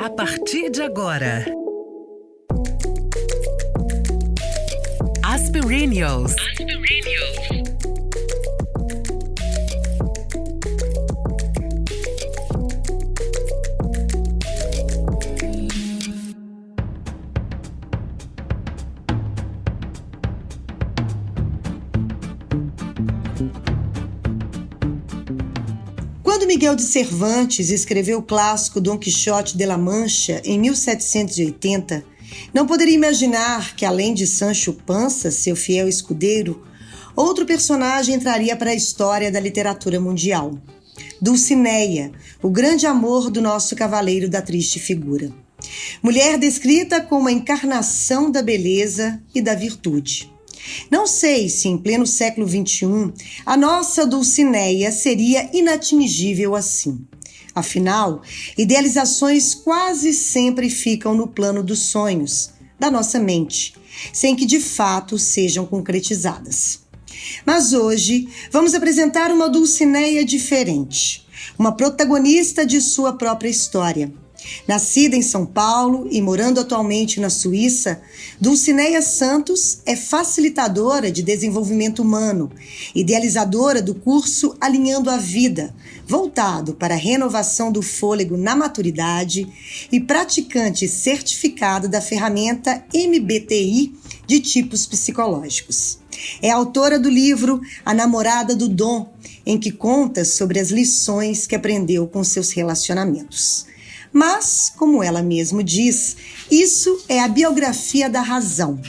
A partir de agora, Aspirinios. Quando Miguel de Cervantes escreveu o clássico Dom Quixote de la Mancha em 1780, não poderia imaginar que, além de Sancho Panza, seu fiel escudeiro, outro personagem entraria para a história da literatura mundial. Dulcinea, o grande amor do nosso cavaleiro da triste figura. Mulher descrita como a encarnação da beleza e da virtude. Não sei se em pleno século XXI a nossa Dulcinea seria inatingível assim. Afinal, idealizações quase sempre ficam no plano dos sonhos, da nossa mente, sem que de fato sejam concretizadas. Mas hoje vamos apresentar uma Dulcinea diferente, uma protagonista de sua própria história. Nascida em São Paulo e morando atualmente na Suíça, Dulcinea Santos é facilitadora de desenvolvimento humano, idealizadora do curso Alinhando a Vida, voltado para a renovação do fôlego na maturidade e praticante certificada da ferramenta MBTI de tipos psicológicos. É autora do livro A Namorada do Dom, em que conta sobre as lições que aprendeu com seus relacionamentos. Mas, como ela mesma diz, isso é a biografia da razão.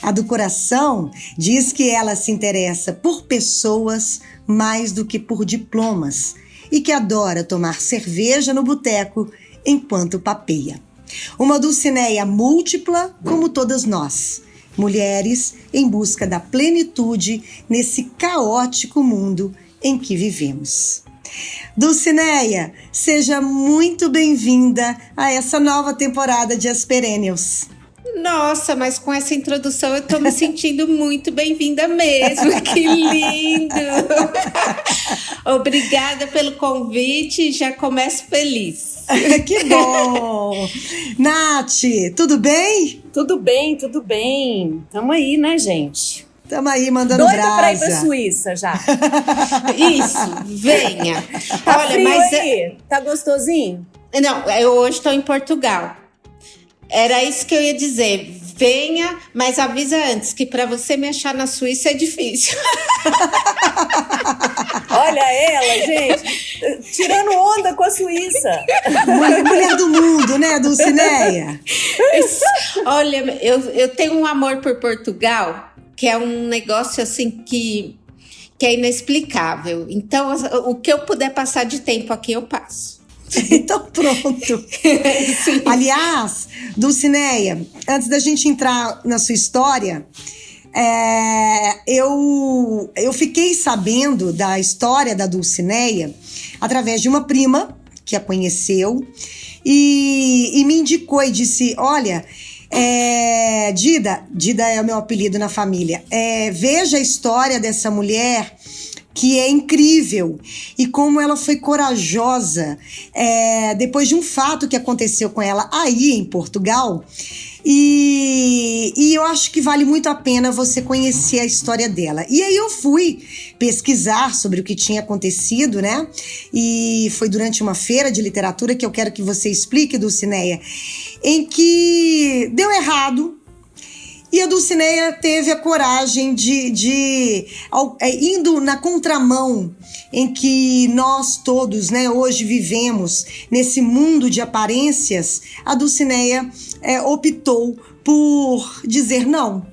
A do coração diz que ela se interessa por pessoas mais do que por diplomas e que adora tomar cerveja no boteco enquanto papeia. Uma Dulcinea múltipla como todas nós, mulheres em busca da plenitude nesse caótico mundo em que vivemos. Dulcinea, seja muito bem-vinda a essa nova temporada de Aspirinios. Nossa, mas com essa introdução eu tô me sentindo muito bem-vinda mesmo, que lindo! Obrigada pelo convite, já começo feliz. Que bom! Nath, tudo bem? Tudo bem. Tamo aí, né, gente? Tamo aí, mandando doida brasa. Pra ir pra Suíça já. Isso, venha. Tá Olha, frio mas aí? Tá gostosinho? Não, eu hoje estou em Portugal. Era isso que eu ia dizer. Venha, mas avisa antes que para você me achar na Suíça é difícil. Olha ela, gente, tirando onda com a Suíça. Mulher do mundo, né, Dulcinea? Olha, eu tenho um amor por Portugal, que é um negócio assim que é inexplicável. Então, o que eu puder passar de tempo aqui, eu passo. Então pronto. Aliás, Dulcinea, antes da gente entrar na sua história, eu fiquei sabendo da história da Dulcinea através de uma prima que a conheceu e me indicou e disse, olha, Dida é o meu apelido na família, veja a história dessa mulher que é incrível, e como ela foi corajosa depois de um fato que aconteceu com ela aí em Portugal, e eu acho que vale muito a pena você conhecer a história dela. E aí eu fui pesquisar sobre o que tinha acontecido, né? E foi durante uma feira de literatura que eu quero que você explique, Dulcinea, em que deu errado. E a Dulcinea teve a coragem de indo na contramão em que nós todos, né, hoje vivemos, nesse mundo de aparências, a Dulcinea optou por dizer não.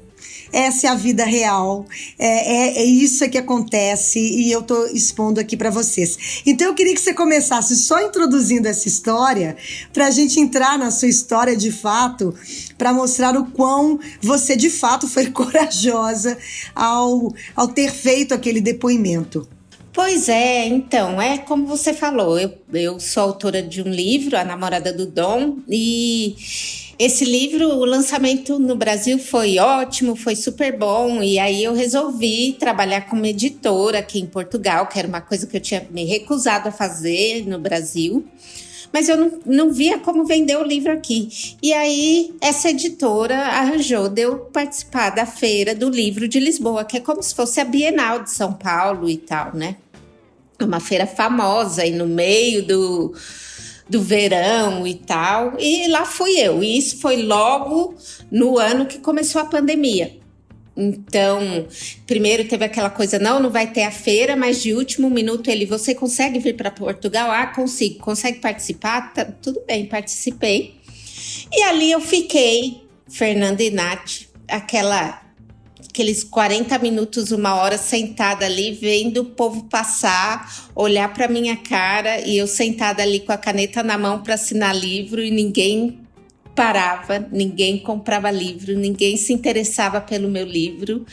Essa é a vida real, é isso que acontece e eu tô expondo aqui para vocês. Então eu queria que você começasse só introduzindo essa história pra gente entrar na sua história de fato, para mostrar o quão você de fato foi corajosa ao ter feito aquele depoimento. Pois é, então, como você falou, eu sou autora de um livro, A Namorada do Dom, e esse livro, o lançamento no Brasil foi ótimo, foi super bom, e aí eu resolvi trabalhar como editora aqui em Portugal, que era uma coisa que eu tinha me recusado a fazer no Brasil, mas eu não via como vender o livro aqui. E aí, essa editora arranjou de eu participar da Feira do Livro de Lisboa, que é como se fosse a Bienal de São Paulo e tal, né? Uma feira famosa e no meio do verão e tal. E lá fui eu. E isso foi logo no ano que começou a pandemia. Então, primeiro teve aquela coisa, não vai ter a feira, mas de último minuto você consegue vir para Portugal? Ah, consigo. Consegue participar? Tá, tudo bem, participei. E ali eu fiquei, Fernanda e Nath, aqueles 40 minutos, 1 hora sentada ali, vendo o povo passar, olhar para minha cara e eu sentada ali com a caneta na mão para assinar livro e ninguém parava, ninguém comprava livro, ninguém se interessava pelo meu livro.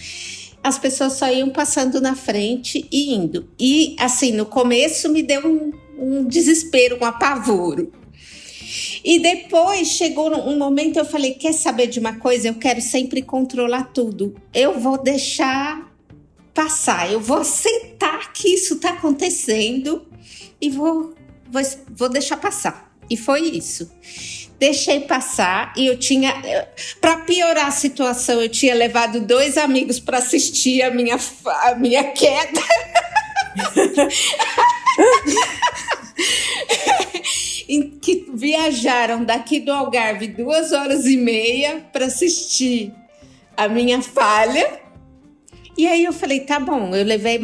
As pessoas só iam passando na frente e indo. E assim, no começo me deu um desespero, um apavoro. E depois chegou um momento, eu falei, quer saber de uma coisa? Eu quero sempre controlar tudo. Eu vou deixar passar, eu vou aceitar que isso está acontecendo e vou deixar passar. E foi isso. Deixei passar e eu tinha... Para piorar a situação, eu tinha levado 2 amigos para assistir a minha queda. Que viajaram daqui do Algarve 2h30 para assistir a minha falha. E aí eu falei, tá bom, eu levei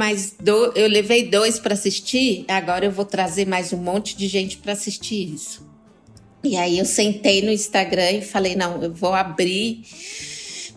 2 para assistir, agora eu vou trazer mais um monte de gente para assistir isso. E aí eu sentei no Instagram e falei, não, eu vou abrir,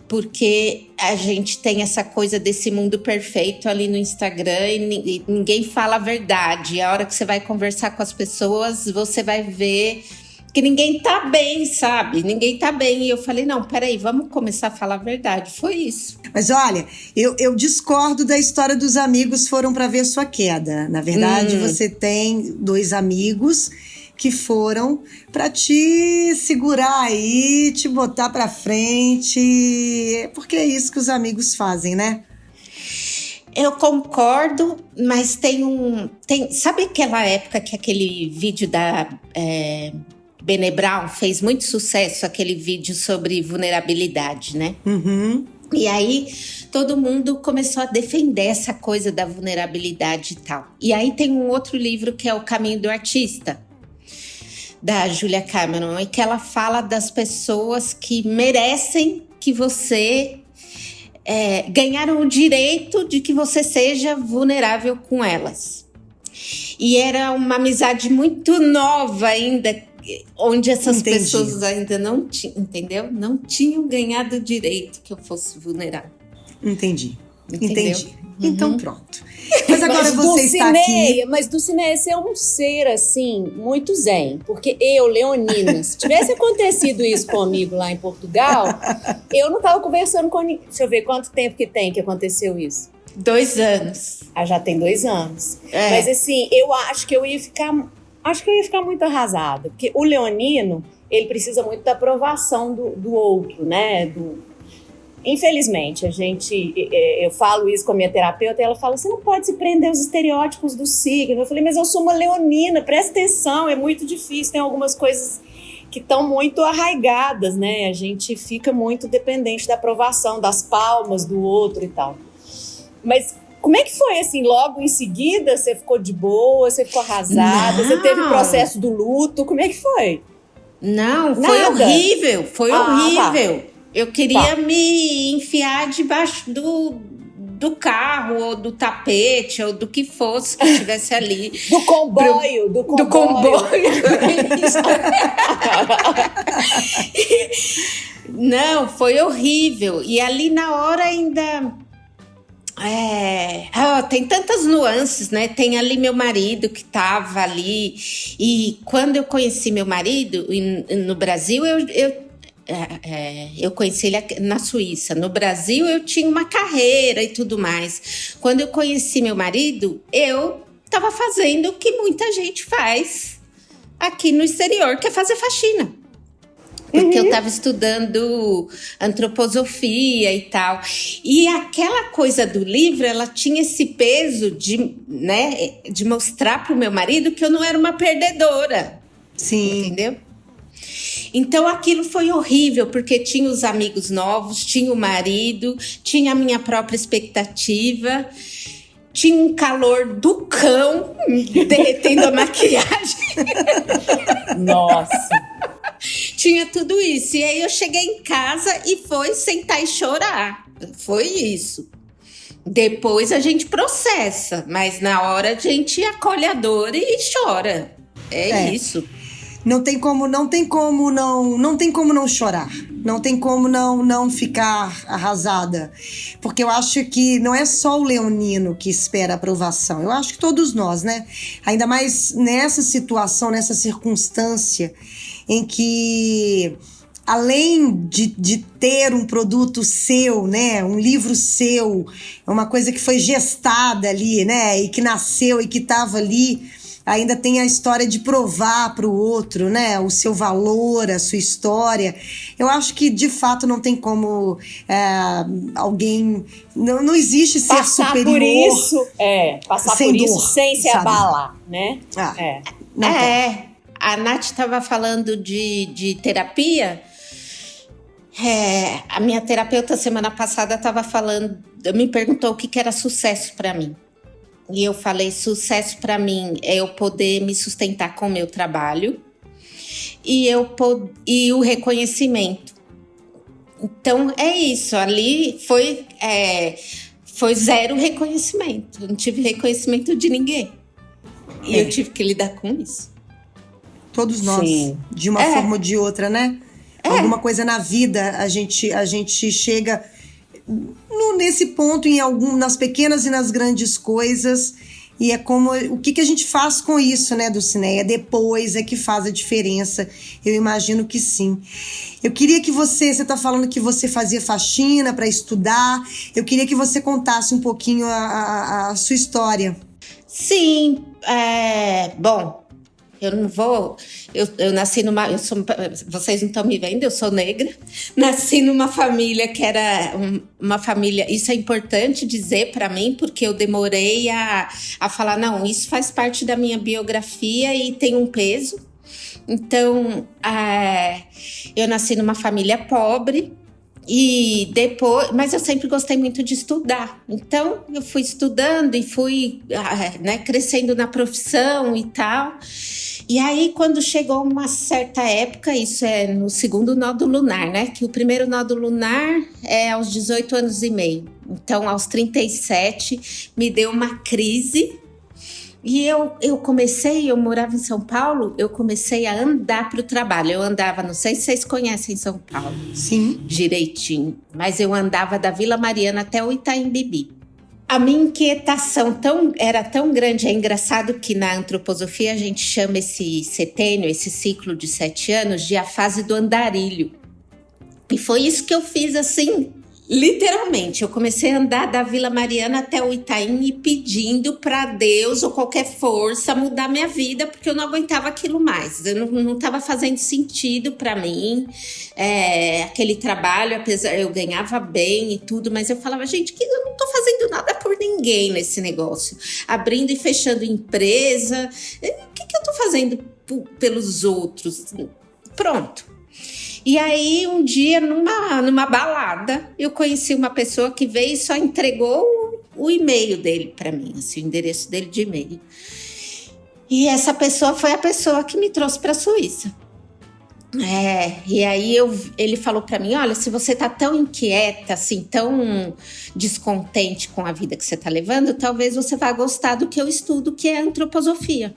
porque a gente tem essa coisa desse mundo perfeito ali no Instagram e ninguém fala a verdade. A hora que você vai conversar com as pessoas, você vai ver que ninguém tá bem, sabe? Ninguém tá bem. E eu falei, não, peraí, vamos começar a falar a verdade. Foi isso. Mas olha, eu discordo da história dos amigos foram para ver sua queda. Na verdade, você tem 2 amigos que foram para te segurar aí, te botar para frente, porque é isso que os amigos fazem, né? Eu concordo, mas sabe aquela época que aquele vídeo da Brené Brown fez muito sucesso, aquele vídeo sobre vulnerabilidade, né? Uhum. E aí todo mundo começou a defender essa coisa da vulnerabilidade e tal. E aí tem um outro livro que é O Caminho do Artista, da Julia Cameron, e que ela fala das pessoas que merecem que você ganharam o direito de que você seja vulnerável com elas. E era uma amizade muito nova ainda, onde essas pessoas ainda não tinham, entendeu? Não tinham ganhado o direito que eu fosse vulnerável. Entendi. Entendeu? Então pronto. Mas agora você está aqui... Mas Dulcinea, você é um ser, assim, muito zen. Porque eu, Leonina, se tivesse acontecido isso comigo lá em Portugal, eu não estava conversando com ninguém. Deixa eu ver quanto tempo que tem que aconteceu isso. 2 anos. Ah, já tem 2 anos. Mas assim, eu acho que eu ia ficar muito arrasada. Porque o leonino, ele precisa muito da aprovação do outro, né? Infelizmente, eu falo isso com a minha terapeuta e ela fala, você não pode se prender aos estereótipos do signo. Eu falei, mas eu sou uma leonina, presta atenção, é muito difícil, tem algumas coisas que estão muito arraigadas, né? A gente fica muito dependente da aprovação, das palmas do outro e tal. Mas como é que foi, assim, logo em seguida, você ficou de boa, você ficou arrasada, você teve o processo do luto, como é que foi? Não, foi horrível, horrível. Tá. Eu queria me enfiar debaixo do carro, ou do tapete, ou do que fosse que estivesse ali. Do comboio. Do comboio. Não, foi horrível. E ali na hora ainda... tem tantas nuances, né? Tem ali meu marido que estava ali. E quando eu conheci meu marido no Brasil, eu conheci ele na Suíça. No Brasil, eu tinha uma carreira e tudo mais. Quando eu conheci meu marido, eu estava fazendo o que muita gente faz aqui no exterior, que é fazer faxina. Porque eu estava estudando antroposofia e tal. E aquela coisa do livro, ela tinha esse peso de mostrar para o meu marido que eu não era uma perdedora. Sim. Entendeu? Então aquilo foi horrível, porque tinha os amigos novos, tinha o marido, tinha a minha própria expectativa, tinha um calor do cão derretendo a maquiagem. Nossa. Tinha tudo isso. E aí eu cheguei em casa e foi sentar e chorar. Foi isso. Depois a gente processa, mas na hora a gente acolhe a dor e chora. É isso. Não tem como não chorar. Não tem como não ficar arrasada. Porque eu acho que não é só o leonino que espera aprovação. Eu acho que todos nós, né? Ainda mais nessa situação, nessa circunstância em que, além de ter um produto seu, né, um livro seu, uma coisa que foi gestada ali, né, e que nasceu e que estava ali, ainda tem a história de provar para o outro, né, o seu valor, a sua história. Eu acho que, de fato, não tem como alguém... Não existe ser passar superior. Por isso, passar sem por dor, isso sem se sabe? abalar, né? Não tem. A Nath estava falando de terapia. A minha terapeuta semana passada estava falando, me perguntou o que era sucesso para mim. E eu falei, sucesso para mim é eu poder me sustentar com o meu trabalho e o reconhecimento. Então é isso, ali foi zero reconhecimento. Eu não tive reconhecimento de ninguém. E eu tive que lidar com isso. Todos nós, de uma forma ou de outra, né? Alguma coisa na vida, a gente chega nesse ponto, nas pequenas e nas grandes coisas, e é como, o que a gente faz com isso, né, Dulcineia? Depois é que faz a diferença, eu imagino que sim. Eu queria que você tá falando que você fazia faxina para estudar, eu queria que você contasse um pouquinho a sua história. Sim, bom... Eu não vou... Eu nasci numa... vocês não estão me vendo, eu sou negra. Nasci numa família que era uma família... Isso é importante dizer para mim, porque eu demorei a falar, não, isso faz parte da minha biografia e tem um peso. Então, eu nasci numa família pobre. E depois, mas eu sempre gostei muito de estudar. Então, eu fui estudando e fui crescendo na profissão e tal. E aí, quando chegou uma certa época, isso é no segundo nódulo lunar, né? Que o primeiro nódulo lunar é aos 18 anos e meio. Então, aos 37, me deu uma crise. E eu morava em São Paulo, eu comecei a andar para o trabalho. Eu andava, não sei se vocês conhecem São Paulo. Sim. Direitinho. Mas eu andava da Vila Mariana até o Itaim Bibi. A minha inquietação era tão grande, é engraçado que na antroposofia a gente chama esse setênio, esse ciclo de 7 anos, de a fase do andarilho. E foi isso que eu fiz assim, literalmente. Eu comecei a andar da Vila Mariana até o Itaim e pedindo para Deus ou qualquer força mudar minha vida, porque eu não aguentava aquilo mais. Eu não estava fazendo sentido para mim. Aquele trabalho, apesar eu ganhava bem e tudo, mas eu falava, gente, que eu não estou fazendo nada por ninguém nesse negócio. Abrindo e fechando empresa. O que eu estou fazendo pelos outros? Pronto. E aí, um dia, numa balada, eu conheci uma pessoa que veio e só entregou o e-mail dele para mim, assim, o endereço dele de e-mail. E essa pessoa foi a pessoa que me trouxe para a Suíça. E aí ele falou para mim, olha, se você tá tão inquieta, assim, tão descontente com a vida que você tá levando, talvez você vá gostar do que eu estudo, que é antroposofia.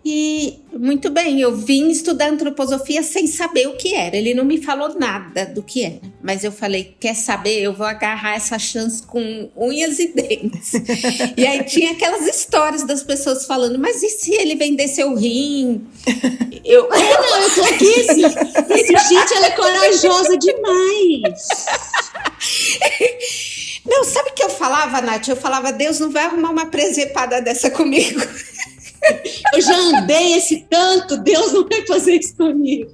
E, muito bem, eu vim estudar antroposofia sem saber o que era. Ele não me falou nada do que era. Mas eu falei, quer saber? Eu vou agarrar essa chance com unhas e dentes. E aí tinha aquelas histórias das pessoas falando, mas e se ele vender seu rim? Eu tô aqui, gente, ela é corajosa demais. Não, sabe o que eu falava, Nath? Eu falava, Deus não vai arrumar uma presepada dessa comigo. Eu já andei esse tanto, Deus não vai fazer isso comigo.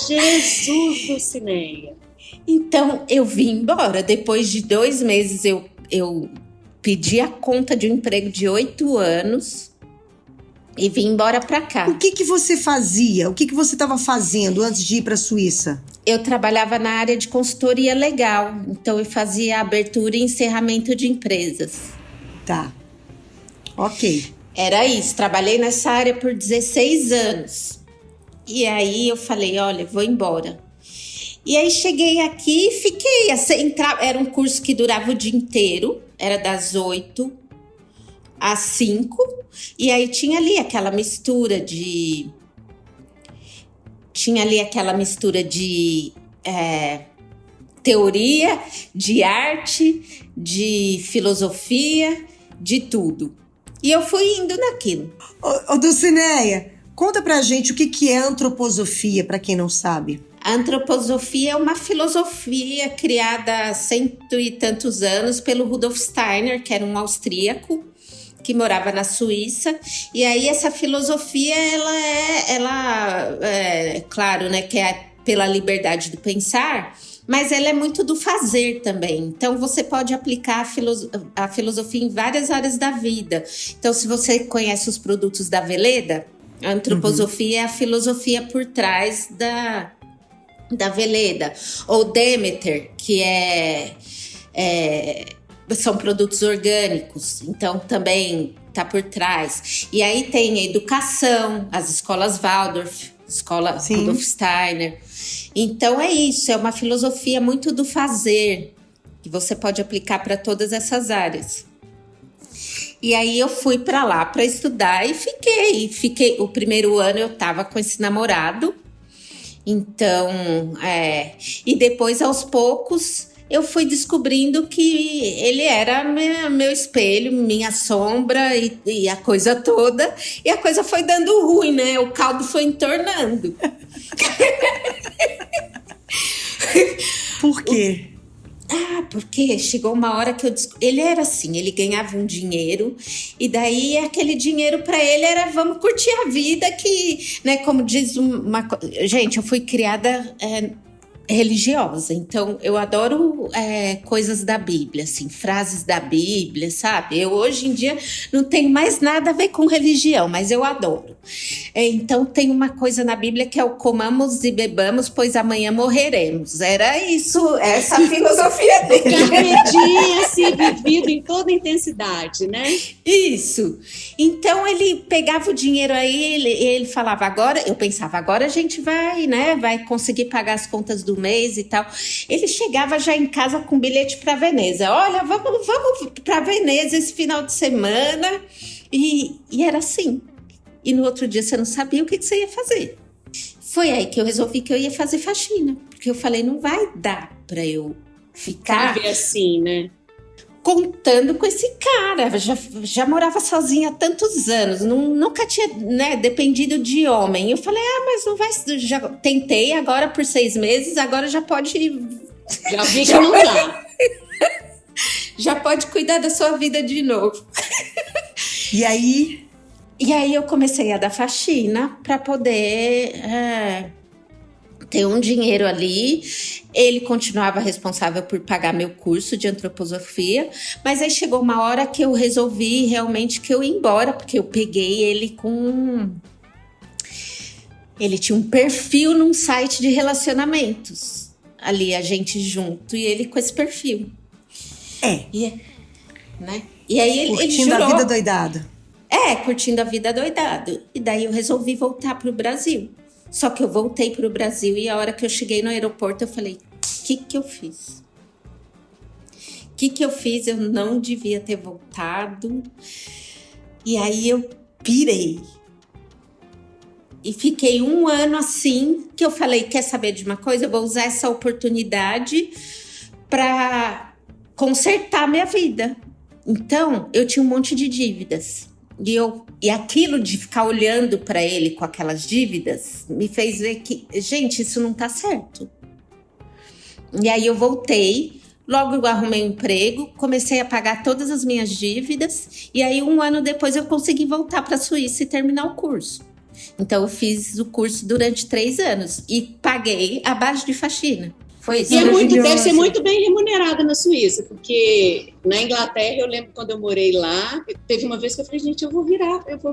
Jesus, Dulcineia. Então, eu vim embora. Depois de 2 meses, eu pedi a conta de um emprego de 8 anos. E vim embora para cá. O que você fazia? O que você estava fazendo antes de ir para a Suíça? Eu trabalhava na área de consultoria legal. Então, eu fazia abertura e encerramento de empresas. Tá. Ok. Era isso. Trabalhei nessa área por 16 anos. E aí, eu falei, olha, vou embora. E aí, cheguei aqui e fiquei. Era um curso que durava o dia inteiro. Era das 8 às 5. E aí, tinha ali aquela mistura de... teoria, de arte, de filosofia, de tudo. E eu fui indo naquilo. Ô Dulcineia, conta pra gente o que é antroposofia, pra quem não sabe. A antroposofia é uma filosofia criada há 100 e tantos anos pelo Rudolf Steiner, que era um austríaco que morava na Suíça. E aí essa filosofia, ela é claro, né, que é pela liberdade do pensar, mas ela é muito do fazer também. Então, você pode aplicar a filosofia em várias áreas da vida. Então, se você conhece os produtos da Veleda, a antroposofia é a filosofia por trás da Veleda. Ou Demeter, que são produtos orgânicos. Então, também está por trás. E aí tem a educação, as escolas Waldorf, escola Rudolf Steiner. Então é isso, é uma filosofia muito do fazer, que você pode aplicar para todas essas áreas. E aí eu fui para lá para estudar e fiquei. O primeiro ano eu estava com esse namorado, então, e depois aos poucos eu fui descobrindo que ele era meu espelho, minha sombra e a coisa toda. E a coisa foi dando ruim, né? O caldo foi entornando. Por quê? Porque chegou uma hora que ele era assim, ele ganhava um dinheiro e daí aquele dinheiro para ele era vamos curtir a vida que, né, como diz gente, eu fui criada religiosa, então eu adoro coisas da Bíblia, assim, frases da Bíblia, sabe? Eu hoje em dia não tenho mais nada a ver com religião, mas eu adoro. Então tem uma coisa na Bíblia que é o comamos e bebamos, pois amanhã morreremos. Era isso, essa filosofia dele. Carretinha-se vivido em toda intensidade, né? Isso. Então ele pegava o dinheiro aí, ele falava, eu pensava, agora a gente vai, né, vai conseguir pagar as contas do mês e tal. Ele chegava já em casa com bilhete para Veneza. Olha, vamos para Veneza esse final de semana. E era assim. E no outro dia você não sabia o que você ia fazer. Foi aí que eu resolvi que eu ia fazer faxina. Porque eu falei, não vai dar para eu ficar assim, né? Contando com esse cara. Já morava sozinha há tantos anos, nunca tinha, né, dependido de homem. Eu falei, mas não vai. Já tentei agora por 6 meses, agora já pode. Já vi que não dá. Já pode cuidar da sua vida de novo. E aí eu comecei a dar faxina para poder ter um dinheiro ali. Ele continuava responsável por pagar meu curso de antroposofia, mas aí chegou uma hora que eu resolvi realmente que eu ia embora, porque eu peguei ele ele tinha um perfil num site de relacionamentos, ali a gente junto, e ele com esse perfil. Né? E aí ele curtindo jurou, a vida doidado. Curtindo a vida doidado. E daí eu resolvi voltar pro Brasil. Só que eu voltei pro Brasil e a hora que eu cheguei no aeroporto eu falei, o que eu fiz? O que eu fiz? Eu não devia ter voltado. E aí eu pirei. E fiquei 1 ano assim, que eu falei, quer saber de uma coisa? Eu vou usar essa oportunidade para consertar minha vida. Então, eu tinha um monte de dívidas. E aquilo de ficar olhando para ele com aquelas dívidas me fez ver que, gente, isso não tá certo. E aí eu voltei, logo eu arrumei um emprego, comecei a pagar todas as minhas dívidas. E aí 1 ano depois eu consegui voltar para a Suíça e terminar o curso. Então eu fiz o curso durante 3 anos e paguei a base de faxina. Foi isso. E deve ser Maravilhosa. muito bem remunerada na Suíça, porque na Inglaterra, eu lembro quando eu morei lá, teve uma vez que eu falei, gente, eu vou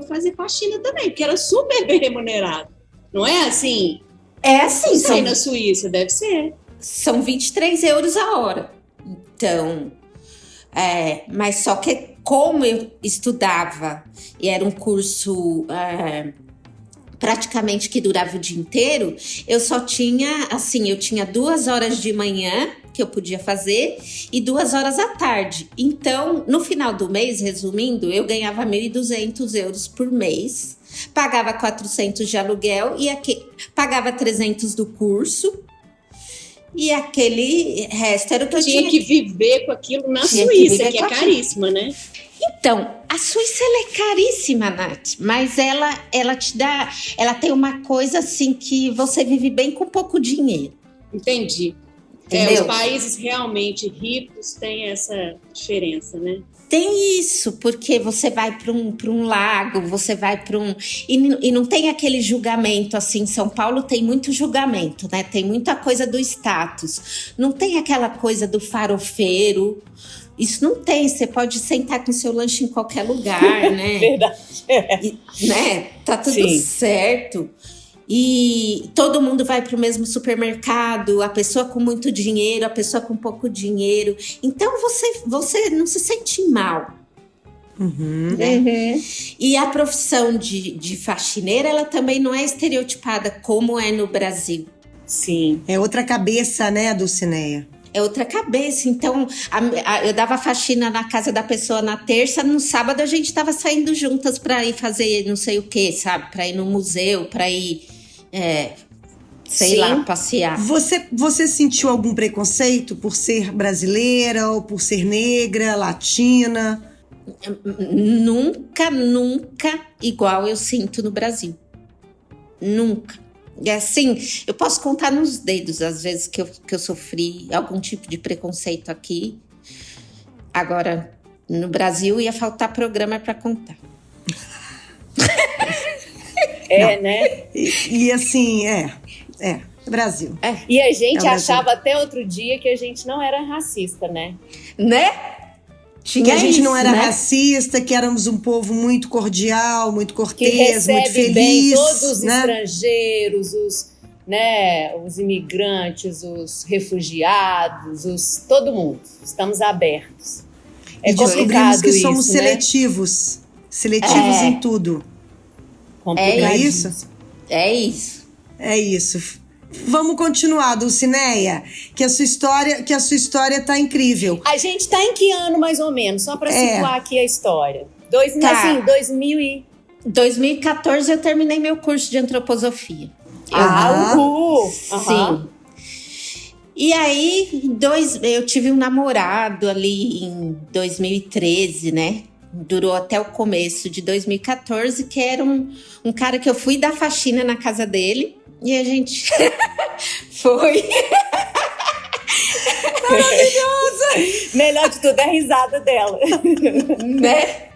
fazer faxina também, porque era super bem remunerado. Não é assim? É assim, Não sei, na Suíça, deve ser. são 23 euros a hora. Então, mas só que como eu estudava e era um curso praticamente que durava o dia inteiro, eu só tinha, assim, eu tinha 2 horas de manhã que eu podia fazer e 2 horas à tarde. Então, no final do mês, resumindo, eu ganhava 1.200 euros por mês, pagava 400 de aluguel e pagava 300 do curso. E aquele resto era o que eu tinha que viver com aquilo na Tinha que Suíça, viver que com é aquilo. caríssima, né? Então, a Suíça ela é caríssima, Nath, mas ela te dá, ela tem uma coisa assim que você vive bem com pouco dinheiro. Entendi. Entendeu? Os países realmente ricos têm essa diferença, né? Tem isso, porque você vai para um lago, você vai para um... E não tem aquele julgamento, assim, São Paulo tem muito julgamento, né? Tem muita coisa do status. Não tem aquela coisa do farofeiro. Isso não tem, você pode sentar com seu lanche em qualquer lugar, né? Verdade. Né? Tá tudo Sim. certo. E todo mundo vai para o mesmo supermercado, a pessoa com muito dinheiro, a pessoa com pouco dinheiro. Então você não se sente mal. Né? E a profissão de faxineira, ela também não é estereotipada como é no Brasil. Sim. É outra cabeça, né, Dulcineia? É outra cabeça. Então, eu dava faxina na casa da pessoa na terça, no sábado a gente tava saindo juntas para ir fazer não sei o que, sabe? Para ir no museu, para ir... sei Sim. lá, passear. Você sentiu algum preconceito por ser brasileira ou por ser negra, latina? Nunca igual eu sinto no Brasil. Nunca. E assim, eu posso contar nos dedos as vezes que eu sofri algum tipo de preconceito aqui. Agora, no Brasil ia faltar programa para contar. Né? E assim, Brasil. E a gente É o Brasil. achava até outro dia que a gente não era racista, né? Né? Que a gente não era né? racista, que éramos um povo muito cordial, muito Que cortês, muito recebe feliz. bem todos os né? estrangeiros, os imigrantes, os refugiados, todo mundo. Estamos abertos. É E descobrimos complicado que somos isso, né? seletivos. Seletivos em tudo. Complicado. É isso? É isso. É isso. Vamos continuar, Dulcineia, que a sua história tá incrível. A gente tá em que ano, mais ou menos? Só para situar aqui a história. Tá. 2000 e... 2014 eu terminei meu curso de antroposofia. Aham. Sim. E aí, eu tive um namorado ali em 2013, né? Durou até o começo de 2014, que era um cara que eu fui dar faxina na casa dele. E a gente foi... Melhor de tudo é a risada dela. né?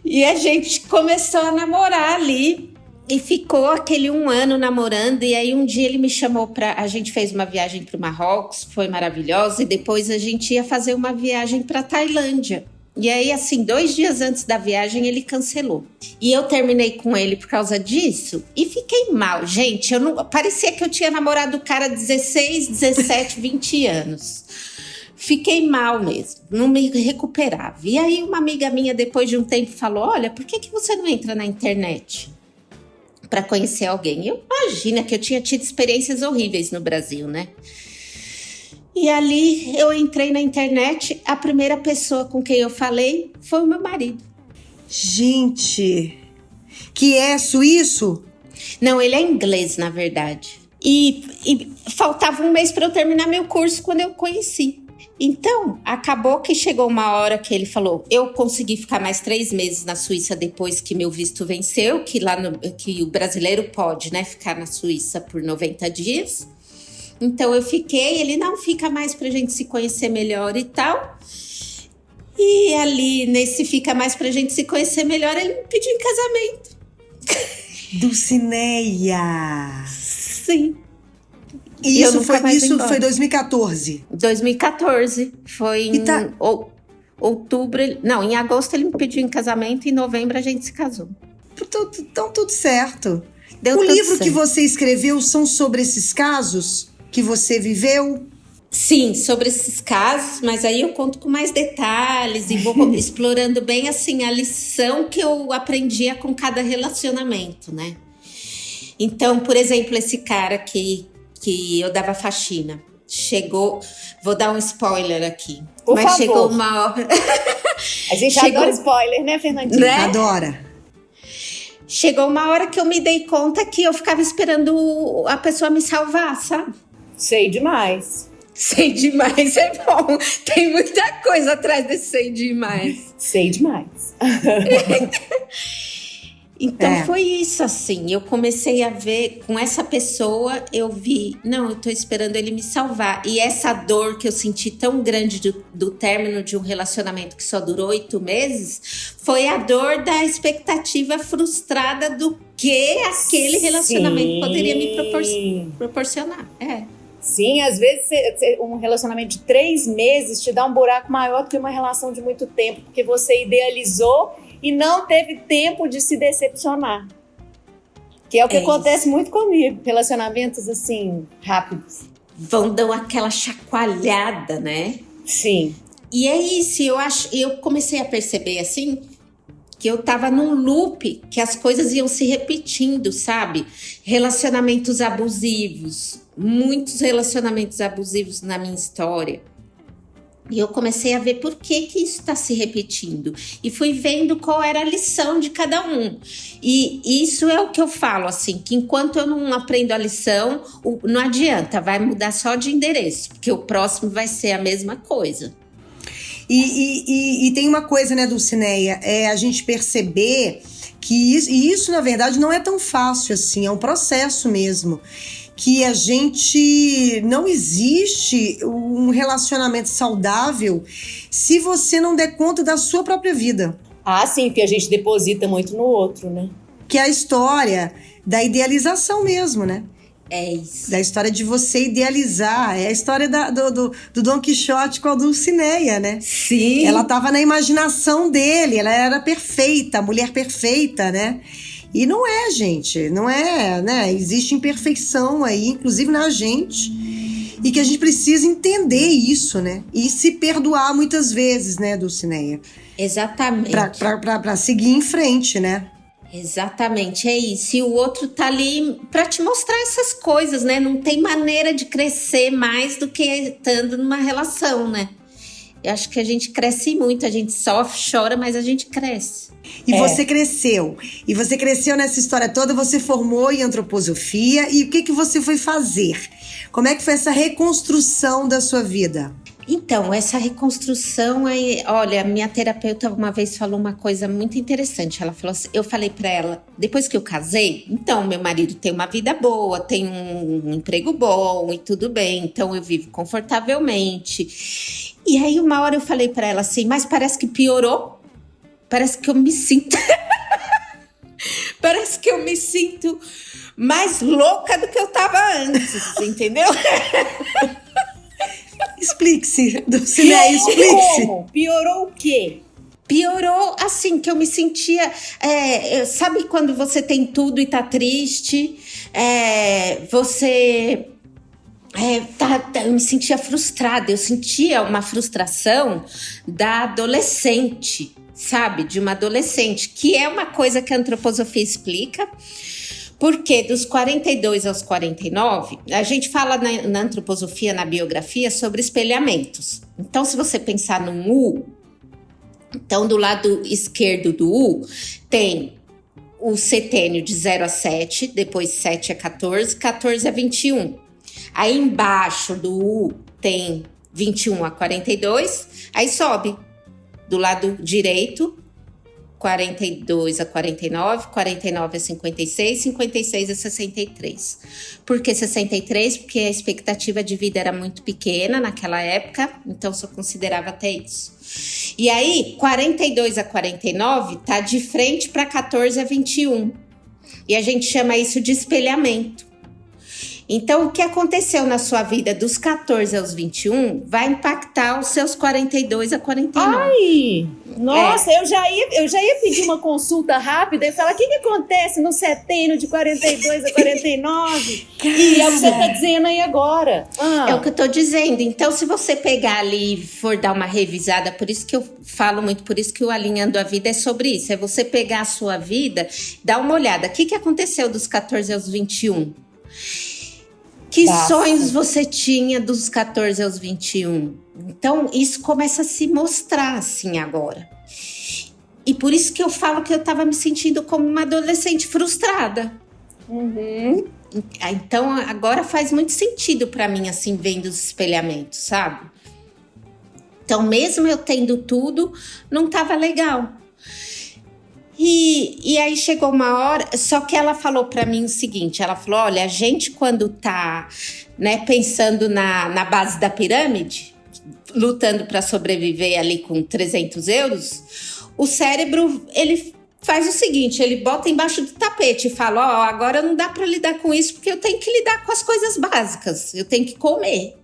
E a gente começou a namorar ali. E ficou aquele 1 ano namorando. E aí um dia ele me chamou a gente fez uma viagem para o Marrocos, foi maravilhosa. E depois a gente ia fazer uma viagem para Tailândia. E aí, assim, 2 dias antes da viagem, ele cancelou. E eu terminei com ele por causa disso. E fiquei mal. Gente, parecia que eu tinha namorado o cara 16, 17, 20 anos. Fiquei mal mesmo. Não me recuperava. E aí, uma amiga minha, depois de um tempo, falou, olha, por que você não entra na internet para conhecer alguém? Eu imagino que eu tinha tido experiências horríveis no Brasil, né? E ali eu entrei na internet, a primeira pessoa com quem eu falei foi o meu marido. Gente, que é suíço? Não, ele é inglês, na verdade. E faltava 1 mês para eu terminar meu curso quando eu conheci. Então, acabou que chegou uma hora que ele falou, eu consegui ficar mais 3 meses na Suíça depois que meu visto venceu, que o brasileiro pode, né, ficar na Suíça por 90 dias. Então eu fiquei, ele não fica mais pra gente se conhecer melhor e tal. E ali, nesse fica mais pra gente se conhecer melhor, ele me pediu em casamento. Dulcineia! Sim. E isso foi 2014? 2014. Foi em outubro. Não, em agosto ele me pediu em casamento e em novembro a gente se casou. Então tudo certo. Deu o tudo livro certo. que você escreveu são sobre esses casos que você viveu? Sim, sobre esses casos, mas aí eu conto com mais detalhes e vou explorando bem assim a lição que eu aprendia com cada relacionamento, né? Então, por exemplo, esse cara que eu dava faxina, chegou, vou dar um spoiler aqui, por mas favor. Chegou uma hora... A gente adora spoiler, né, Fernandinha? Né? Adora. Chegou uma hora que eu me dei conta que eu ficava esperando a pessoa me salvar, sabe? Sei demais. Sei demais, é bom. Tem muita coisa atrás desse sei demais. Sei demais. Então foi isso, assim. Eu comecei a ver com essa pessoa, eu vi, não, eu tô esperando ele me salvar. E essa dor que eu senti tão grande do término de um relacionamento que só durou 8 meses, foi a dor da expectativa frustrada do que aquele relacionamento poderia me proporcionar. Sim, às vezes um relacionamento de 3 meses te dá um buraco maior do que uma relação de muito tempo, porque você idealizou e não teve tempo de se decepcionar. Que é o que acontece muito comigo. Relacionamentos, assim, rápidos. Vão dar aquela chacoalhada, né? Sim. E é isso, eu comecei a perceber, assim, que eu tava num loop, que as coisas iam se repetindo, sabe? Relacionamentos abusivos, muitos relacionamentos abusivos na minha história. E eu comecei a ver por que isso está se repetindo. E fui vendo qual era a lição de cada um. E isso é o que eu falo, assim, que enquanto eu não aprendo a lição, não adianta, vai mudar só de endereço, porque o próximo vai ser a mesma coisa. E tem uma coisa, né, Dulcineia, a gente perceber que isso, na verdade, não é tão fácil assim, é um processo mesmo. Que a gente não existe um relacionamento saudável se você não der conta da sua própria vida. Ah, sim, porque a gente deposita muito no outro, né? Que é a história da idealização mesmo, né? É isso. Da história de você idealizar. É a história do Dom Quixote com a Dulcineia, né? Sim. Ela estava na imaginação dele, ela era perfeita, a mulher perfeita, né? E não é, gente, não é, né? Existe imperfeição aí, inclusive na gente, e que a gente precisa entender isso, né? E se perdoar muitas vezes, né, Dulcineia? Exatamente. Pra seguir em frente, né? Exatamente, é isso. E o outro tá ali pra te mostrar essas coisas, né? Não tem maneira de crescer mais do que estando numa relação, né? Eu acho que a gente cresce muito, a gente sofre, chora, mas a gente cresce. E você cresceu. E você cresceu nessa história toda, você formou em antroposofia. E o que você foi fazer? Como é que foi essa reconstrução da sua vida? Então, essa reconstrução aí, olha, minha terapeuta uma vez falou uma coisa muito interessante. Ela falou assim, eu falei pra ela, depois que eu casei, então meu marido tem uma vida boa, tem um emprego bom e tudo bem, então eu vivo confortavelmente. E aí uma hora eu falei pra ela assim, mas parece que piorou, parece que eu me sinto, parece que eu me sinto mais louca do que eu tava antes, entendeu? Explique-se, Dulcineia, explique-se. Como? Piorou o quê? Piorou, assim, que eu me sentia... sabe quando você tem tudo e tá triste? Eu me sentia frustrada. Eu sentia uma frustração da adolescente, sabe? De uma adolescente, que é uma coisa que a antroposofia explica. Porque dos 42 aos 49, a gente fala na antroposofia, na biografia, sobre espelhamentos. Então, se você pensar num U, então do lado esquerdo do U, tem o setênio de 0 a 7, depois 7 a 14, 14 a 21. Aí embaixo do U tem 21 a 42, aí sobe do lado direito, 42 a 49, 49 a 56, 56 a 63. Por que 63? Porque a expectativa de vida era muito pequena naquela época, então só considerava até isso. E aí, 42 a 49 tá de frente para 14 a 21. E a gente chama isso de espelhamento. Então, o que aconteceu na sua vida dos 14 aos 21 vai impactar os seus 42 a 49. Ai, nossa, eu já ia pedir uma consulta rápida e falar, o que acontece no setênio de 42 a 49? E é o que você tá dizendo aí agora. É o que eu tô dizendo. Então, se você pegar ali e for dar uma revisada, por isso que eu falo muito, por isso que o Alinhando a Vida é sobre isso. É você pegar a sua vida, dar uma olhada. O que aconteceu dos 14 aos 21? Que sonhos você tinha dos 14 aos 21? Então, isso começa a se mostrar assim agora. E por isso que eu falo que eu tava me sentindo como uma adolescente frustrada. Então, agora faz muito sentido para mim, assim, vendo os espelhamentos, sabe? Então, mesmo eu tendo tudo, não tava legal. E aí chegou uma hora, só que ela falou para mim o seguinte, ela falou, olha, a gente quando tá, né, pensando na base da pirâmide, lutando para sobreviver ali com 300 euros, o cérebro, ele faz o seguinte, ele bota embaixo do tapete e fala, ó, agora não dá para lidar com isso porque eu tenho que lidar com as coisas básicas, eu tenho que comer.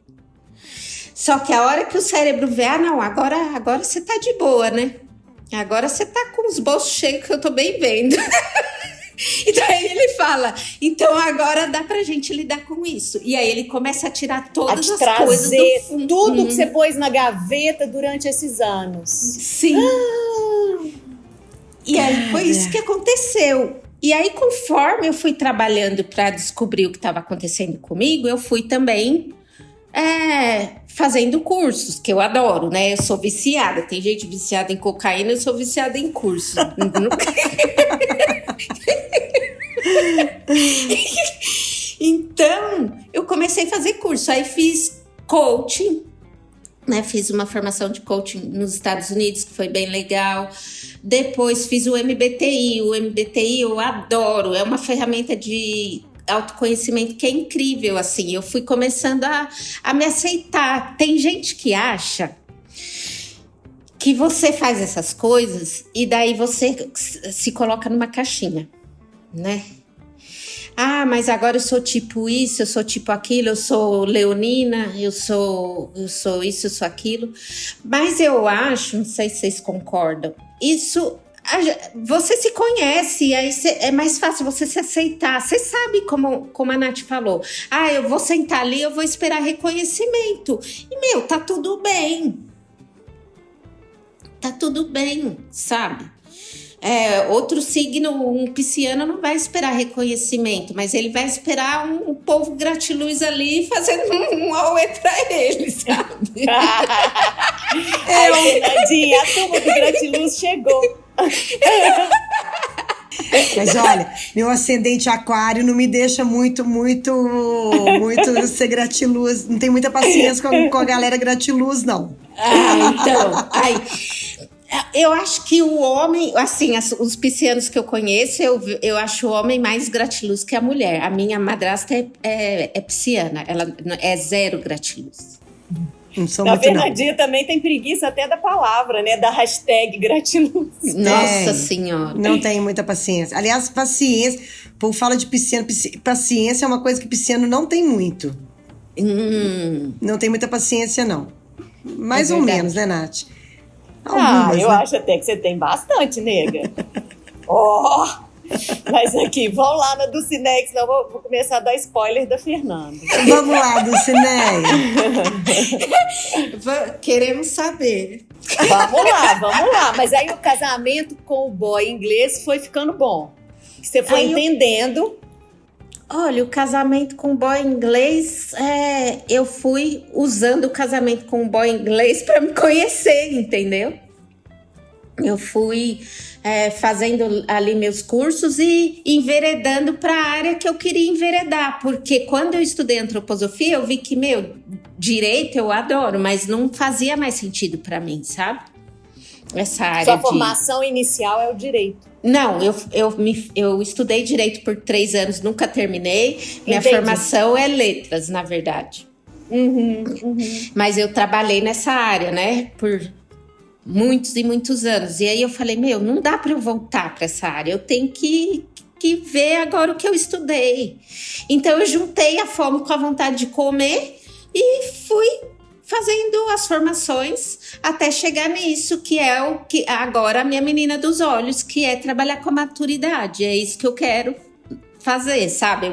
Só que a hora que o cérebro vê, não, agora você tá de boa, né? Agora você tá com os bolsos cheios que eu tô bem vendo. E daí ele fala, então agora dá pra gente lidar com isso. E aí ele começa a tirar todas as coisas do fundo. Tudo que você pôs na gaveta durante esses anos. Sim. E aí foi isso que aconteceu. E aí conforme eu fui trabalhando pra descobrir o que estava acontecendo comigo, eu fui também fazendo cursos, que eu adoro, né? Eu sou viciada. Tem gente viciada em cocaína, eu sou viciada em curso. Então, eu comecei a fazer curso. Aí fiz coaching, né? Fiz uma formação de coaching nos Estados Unidos, que foi bem legal. Depois fiz o MBTI. O MBTI eu adoro. É uma ferramenta de autoconhecimento que é incrível, assim. Eu fui começando a me aceitar. Tem gente que acha que você faz essas coisas e daí você se coloca numa caixinha, né? Ah, mas agora eu sou tipo isso, eu sou tipo aquilo, eu sou leonina, eu sou isso, eu sou aquilo. Mas eu acho, não sei se vocês concordam, isso... Você se conhece, aí é mais fácil você se aceitar. Você sabe, como a Nath falou. Ah, eu vou sentar ali, eu vou esperar reconhecimento. E, tá tudo bem. Tá tudo bem, sabe? Outro signo, um pisciano, não vai esperar reconhecimento, mas ele vai esperar um povo gratiluz ali fazendo um auê pra ele, sabe? Fernandinha, a turma do gratiluz chegou. Mas olha, meu ascendente aquário não me deixa muito ser gratiluz. Não tem muita paciência com a galera gratiluz, não. Então, eu acho que o homem, assim, os piscianos que eu conheço, eu acho o homem mais gratiluz que a mulher. A minha madrasta é pisciana, ela é zero gratiluz. A Fernandinha também tem preguiça até da palavra, né? Da hashtag gratiluz. Nossa Senhora. Não tem muita paciência. Aliás, paciência, o povo fala de pisciano. Paciência é uma coisa que pisciano não tem muito. Não tem muita paciência, não. Mais ou menos, né, Nath? Algumas, eu acho até que você tem bastante, nega. Mas aqui, vamos lá na Dulcinea, senão eu vou começar a dar spoiler da Fernanda. Vamos lá, Dulcinea. Queremos saber. Vamos lá. Mas aí o casamento com o boy inglês foi ficando bom. Você foi entendendo. Olha, o casamento com o boy inglês, eu fui usando o casamento com o boy inglês para me conhecer, entendeu? Eu fui fazendo ali meus cursos e enveredando para a área que eu queria enveredar, porque quando eu estudei antroposofia, eu vi que, direito eu adoro, mas não fazia mais sentido para mim, sabe? Essa área. Sua formação inicial é o direito. Não, eu estudei direito por 3 anos, nunca terminei. Minha formação é letras, na verdade. Mas eu trabalhei nessa área, né, por muitos e muitos anos. E aí eu falei, não dá para eu voltar para essa área. Eu tenho que que ver agora o que eu estudei. Então eu juntei a fome com a vontade de comer e fui fazendo as formações até chegar nisso, que é o que agora a minha menina dos olhos, que é trabalhar com a maturidade. É isso que eu quero fazer, sabe?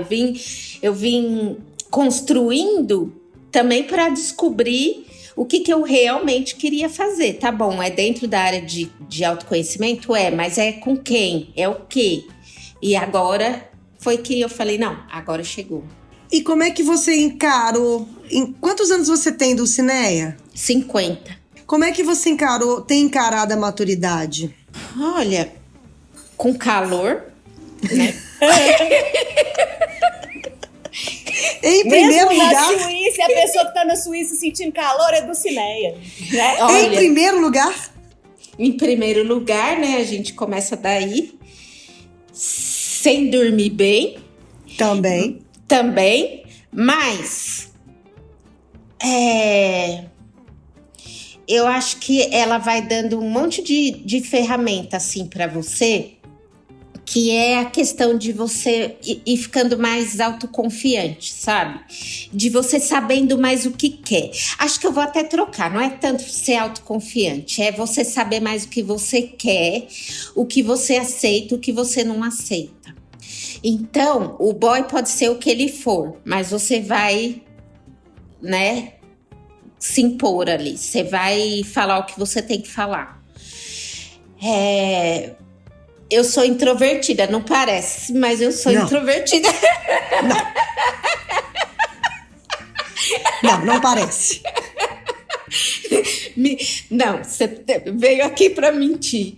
Eu vim construindo também para descobrir o que eu realmente queria fazer. Tá bom, é dentro da área de autoconhecimento? Mas é com quem? É o quê? E agora foi que eu falei, não, agora chegou. E como é que você encarou? Quantos anos você tem, Dulcineia? 50. Como é que você tem encarado a maturidade? Olha, com calor, né? Em primeiro Mesmo lugar, na Suíça, a pessoa que tá na Suíça sentindo calor é Dulcineia. Né? Olha, em primeiro lugar, né? A gente começa daí, sem dormir bem. Também, mas eu acho que ela vai dando um monte de ferramenta assim para você, que é a questão de você ir ficando mais autoconfiante, sabe? De você sabendo mais o que quer. Acho que eu vou até trocar, não é tanto ser autoconfiante, é você saber mais o que você quer, o que você aceita, o que você não aceita. Então, o boy pode ser o que ele for, mas você vai, né, se impor ali. Você vai falar o que você tem que falar. Eu sou introvertida, não parece, mas eu sou introvertida. Não parece. Não, você veio aqui para mentir.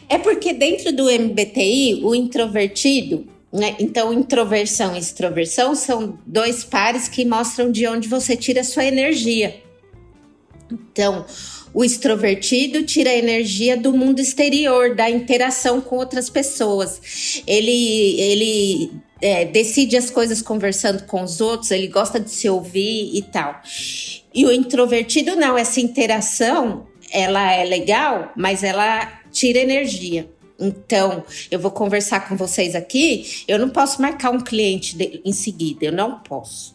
É porque dentro do MBTI, o introvertido, né? Então, introversão e extroversão são dois pares que mostram de onde você tira a sua energia. Então, o extrovertido tira a energia do mundo exterior, da interação com outras pessoas. Ele decide as coisas conversando com os outros, ele gosta de se ouvir e tal. E o introvertido não, essa interação, ela é legal, mas ela tira energia. Então, eu vou conversar com vocês aqui, eu não posso marcar um cliente em seguida, eu não posso.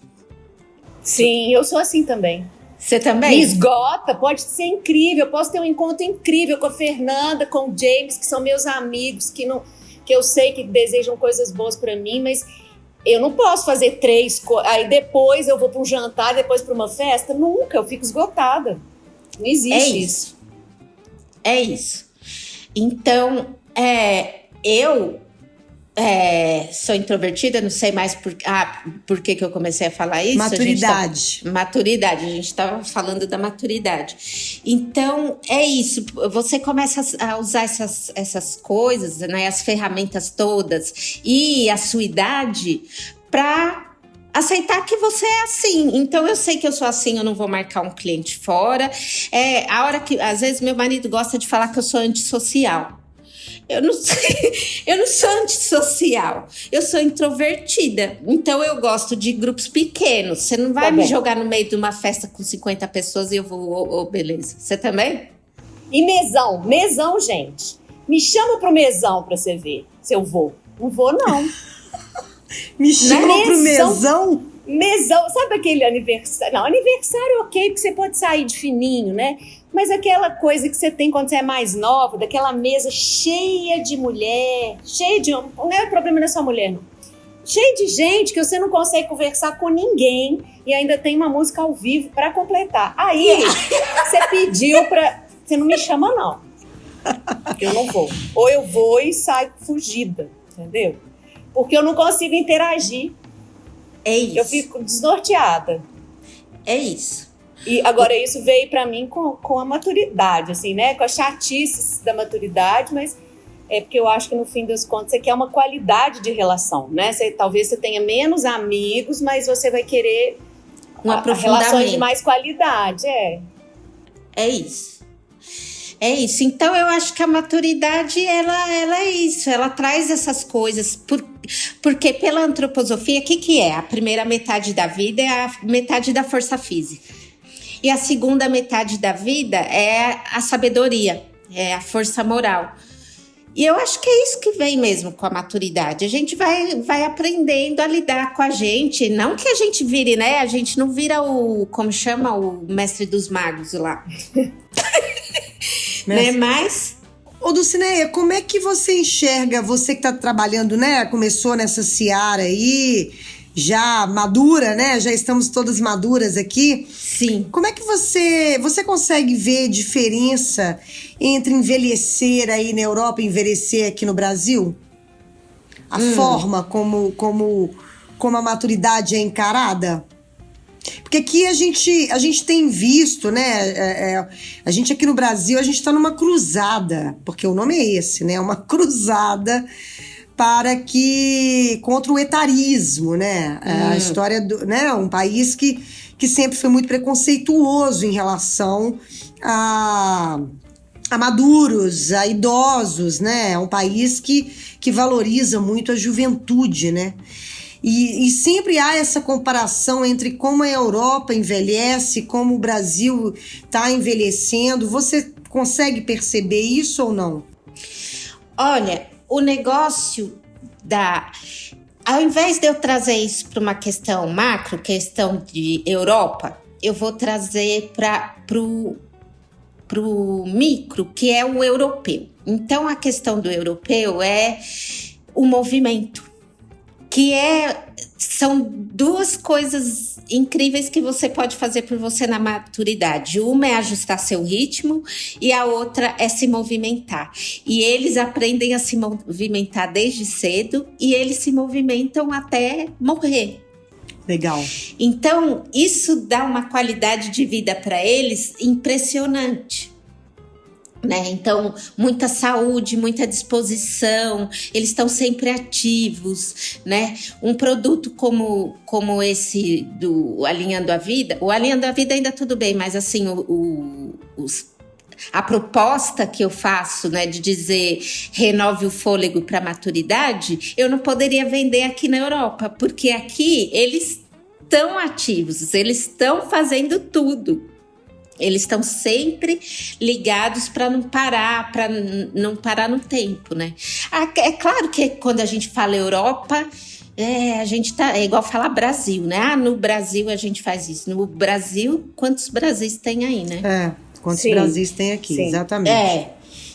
Sim, eu sou assim também. Você também? Me esgota, pode ser incrível, eu posso ter um encontro incrível com a Fernanda, com o James, que são meus amigos, que eu sei que desejam coisas boas pra mim, mas eu não posso fazer 3 coisas, aí depois eu vou pra um jantar, depois pra uma festa, nunca, eu fico esgotada. Não existe isso. É isso. Então, eu sou introvertida, não sei mais por que eu comecei a falar isso. Maturidade, a gente estava falando da maturidade. Então, é isso, você começa a usar essas coisas, né, as ferramentas todas e a sua idade para aceitar que você é assim. Então, eu sei que eu sou assim, eu não vou marcar um cliente fora. A hora que, às vezes, meu marido gosta de falar que eu sou antissocial. Eu não sou antissocial, eu sou introvertida. Então, eu gosto de grupos pequenos. Você não vai me jogar no meio de uma festa com 50 pessoas e eu vou, beleza. Você também? E mesão, gente. Me chama pro mesão pra você ver se eu vou. Não vou, não. Me chama pro mesão? Mesão, sabe aquele aniversário? Não, aniversário ok, porque você pode sair de fininho, né? Mas aquela coisa que você tem quando você é mais nova, daquela mesa cheia de mulher, não é problema da sua mulher, não. Cheio de gente que você não consegue conversar com ninguém e ainda tem uma música ao vivo pra completar. Aí, você pediu pra... Você não me chama, não. Eu não vou. Ou eu vou e saio fugida, entendeu? Porque eu não consigo interagir. É isso. Eu fico desnorteada. É isso. E agora isso veio pra mim com a maturidade, assim, né? Com a chatice da maturidade, mas é porque eu acho que no fim das contas você quer uma qualidade de relação, né? Talvez você tenha menos amigos, mas você vai querer relações de mais qualidade, É isso. É isso. Então, eu acho que a maturidade, ela é isso. Ela traz essas coisas. Porque pela antroposofia, o que é? A primeira metade da vida é a metade da força física. E a segunda metade da vida é a sabedoria, é a força moral. E eu acho que é isso que vem mesmo com a maturidade. A gente vai aprendendo a lidar com a gente. Não que a gente vire, né? A gente não vira como chama? O mestre dos magos lá. Né? Mas... Ô, Dulcineia, como é que você enxerga, você que está trabalhando, né? Começou nessa seara aí, já madura, né? Já estamos todas maduras aqui. Sim. Como é que você consegue ver diferença entre envelhecer aí na Europa e envelhecer aqui no Brasil? A forma como a maturidade é encarada? Porque aqui a gente tem visto, né? A gente aqui no Brasil, a gente está numa cruzada, porque o nome é esse, né? Uma cruzada contra o etarismo, né? A história né? Um país que sempre foi muito preconceituoso em relação a maduros, a idosos, né? É um país que valoriza muito a juventude, né? E sempre há essa comparação entre como a Europa envelhece, como o Brasil está envelhecendo. Você consegue perceber isso ou não? Olha, o negócio ao invés de eu trazer isso para uma questão macro, questão de Europa, eu vou trazer para o micro, que é o europeu. Então, a questão do europeu é o movimento, que são duas coisas incríveis que você pode fazer por você na maturidade. Uma é ajustar seu ritmo e a outra é se movimentar. E eles aprendem a se movimentar desde cedo e eles se movimentam até morrer. Legal. Então, isso dá uma qualidade de vida para eles impressionante. Né? Então, muita saúde, muita disposição, eles estão sempre ativos, né? Um produto como esse do Alinhando a Vida, o Alinhando a Vida ainda tudo bem, mas assim, a proposta que eu faço, né, de dizer renove o fôlego para a maturidade, eu não poderia vender aqui na Europa, porque aqui eles estão ativos, eles estão fazendo tudo. Eles estão sempre ligados para não parar no tempo, né? É claro que quando a gente fala Europa, a gente é igual falar Brasil, né? No Brasil a gente faz isso. No Brasil, quantos Brasis tem aí, né? Quantos Brasis tem aqui, exatamente.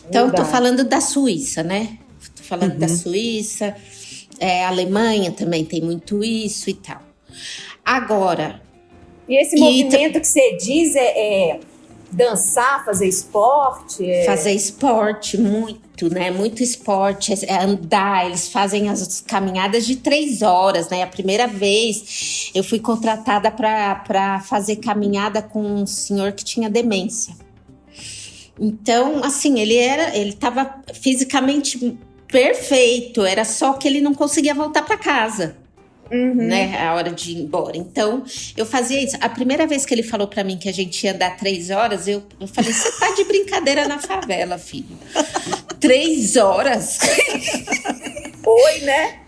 Então, eu tô falando da Suíça, né? Tô falando da Suíça, a Alemanha também tem muito isso e tal. Agora... E esse movimento que você diz é dançar, fazer esporte? Fazer esporte, muito, né? Muito esporte, é andar. Eles fazem as caminhadas de 3 horas, né? A primeira vez eu fui contratada para fazer caminhada com um senhor que tinha demência. Então, assim, ele estava fisicamente perfeito, era só que ele não conseguia voltar para casa. Né, a hora de ir embora. Então, eu fazia isso. A primeira vez que ele falou pra mim que a gente ia andar 3 horas, eu falei, você tá de brincadeira na favela, filho. 3 horas? Oi, né?